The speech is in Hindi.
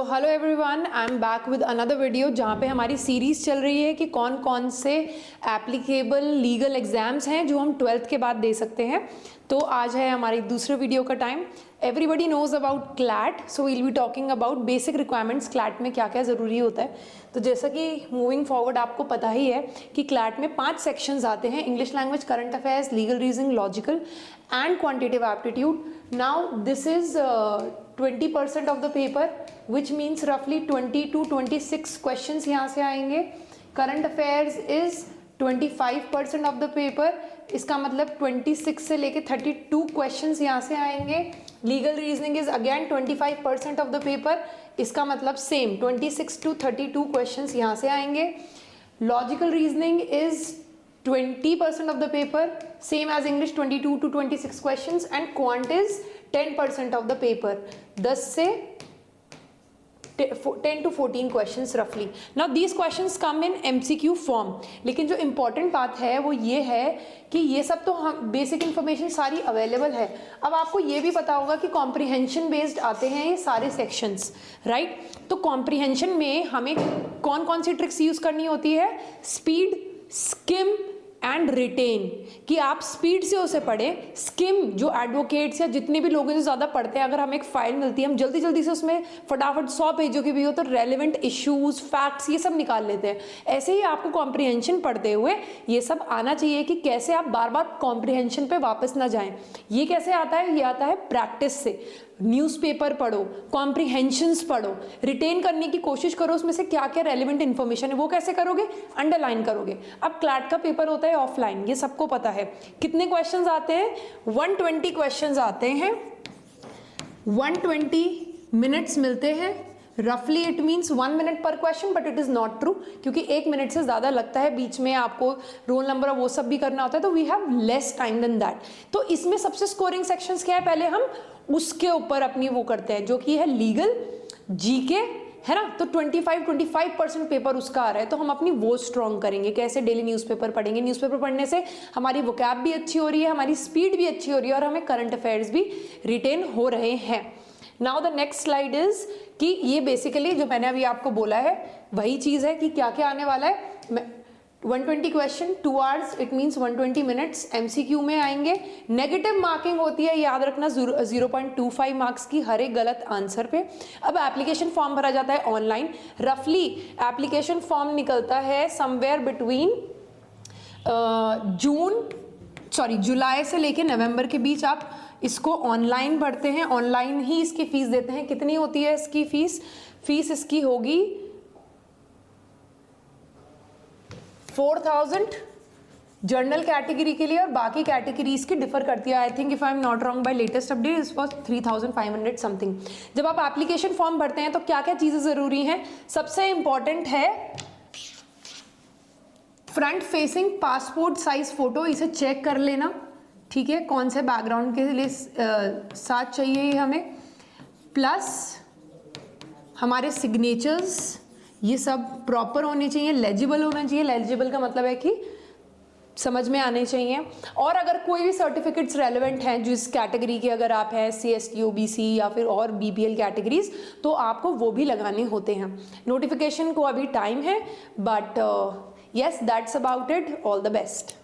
Hello everyone, I am back with another video जहाँ पे हमारी सीरीज़ चल रही है कि कौन कौन से एप्लीकेबल लीगल एग्जाम्स हैं जो हम 12th के बाद दे सकते हैं। तो आज है हमारी दूसरे वीडियो का time. Everybody knows about CLAT, so we'll be talking about basic requirements CLAT में क्या क्या ज़रूरी होता है। तो जैसा कि मूविंग फॉरवर्ड आपको पता ही है कि क्लैट में 5 सेक्शंस आते हैं: English language, current affairs, legal reasoning, logical and quantitative aptitude. Now this is 20% of the paper, which means रफली 20 to 26 क्वेश्चंस यहाँ से आएंगे। Current affairs is 25% of the paper, इसका मतलब 26 से लेके 32 क्वेश्चंस यहाँ से आएंगे। Legal reasoning is again 25% of the paper, इसका मतलब सेम 26 to 32 क्वेश्चंस यहाँ से आएंगे। Logical reasoning is 20% of the paper, same as English 22 to 26 questions, and quant is 10% of the paper, 10 से 10 to 14 questions roughly. Now these questions come in MCQ form, लेकिन जो important बात है वो ये है कि ये सब तो हम बेसिक इन्फॉर्मेशन सारी अवेलेबल है। अब आपको ये भी पता होगा कि कॉम्प्रिहेंशन बेस्ड आते हैं ये सारे सेक्शंस, राइट? तो कॉम्प्रिहेंशन में हमें कौन कौन सी ट्रिक्स यूज करनी होती है? स्पीड, स्किम एंड रिटेन, कि आप स्पीड से उसे पढ़ें। स्किम जो एडवोकेट्स या जितने भी लोग हैं जो ज़्यादा पढ़ते हैं, अगर हमें एक फाइल मिलती है हम जल्दी जल्दी से उसमें फटाफट 100 पेजों की भी हो तो रेलेवेंट इश्यूज, फैक्ट्स ये सब निकाल लेते हैं। ऐसे ही आपको कॉम्प्रिहेंशन पढ़ते हुए ये सब आना चाहिए कि कैसे आप बार बार कॉम्प्रिहेंशन पे वापस ना जाएं। ये कैसे आता है? ये आता है प्रैक्टिस से। न्यूज़पेपर पढ़ो, कॉम्प्रिहेंशंस पढ़ो, रिटेन करने की कोशिश करो उसमें से क्या क्या रेलिवेंट इन्फॉर्मेशन है। वो कैसे करोगे? अंडरलाइन करोगे। अब क्लैट का पेपर होता है ऑफलाइन, ये सबको पता है। कितने क्वेश्चंस आते हैं? 120 क्वेश्चंस आते हैं, 120 मिनट्स मिलते हैं। रफली इट मीन्स 1 मिनट पर question, but it is not true, क्योंकि 1 मिनट से ज़्यादा लगता है, बीच में आपको रोल नंबर और वो सब भी करना होता है, तो we have less time than that. तो इसमें सबसे स्कोरिंग सेक्शंस क्या है? पहले हम उसके ऊपर अपनी वो करते हैं जो कि है लीगल, जीके, है ना? तो 25% पेपर उसका आ रहा है, तो हम अपनी वो स्ट्रॉन्ग करेंगे। कैसे? डेली न्यूज़पेपर पढ़ेंगे। न्यूज़पेपर पढ़ने से हमारी वोकैब भी अच्छी हो रही है, हमारी स्पीड भी अच्छी हो रही है और हमें करंट अफेयर्स भी रिटेन हो रहे हैं। Now the next slide is कि ये बेसिकली जो मैंने अभी आपको बोला है वही चीज़ है कि क्या क्या आने वाला है। 120 question, 2 hours, it means 120 minutes MCQ में आएंगे। नेगेटिव मार्किंग होती है, याद रखना, 0.25 मार्क्स की हर एक गलत आंसर पे। अब एप्लीकेशन फॉर्म भरा जाता है ऑनलाइन। रफली एप्लीकेशन फॉर्म निकलता है समवेयर बिटवीन जुलाई से लेके नवंबर के बीच। आप इसको ऑनलाइन भरते हैं, ऑनलाइन ही इसकी फीस देते हैं। कितनी होती है इसकी फीस? फीस इसकी होगी 4000 जर्नल कैटेगरी के लिए, और बाकी कैटेगरीज की डिफर करती है। I think if I am not wrong by latest update इस वॉज 3500 समथिंग। जब आप एप्लीकेशन फॉर्म भरते हैं तो क्या क्या चीजें जरूरी हैं? सबसे इंपॉर्टेंट है front facing passport size photo, इसे चेक कर लेना, ठीक है? कौन से बैकग्राउंड के लिए साथ चाहिए हमें, प्लस हमारे सिग्नेचर्स, ये सब प्रॉपर होने चाहिए, लेजिबल होना चाहिए। लेजिबल का मतलब है कि समझ में आने चाहिए। और अगर कोई भी सर्टिफिकेट्स रेलेवेंट हैं जिस कैटेगरी के, अगर आप हैं CST, OBC या फिर और BPL कैटेगरीज, तो आपको वो भी लगाने होते हैं। नोटिफिकेशन को अभी टाइम है, but yes, that's about it. All the best.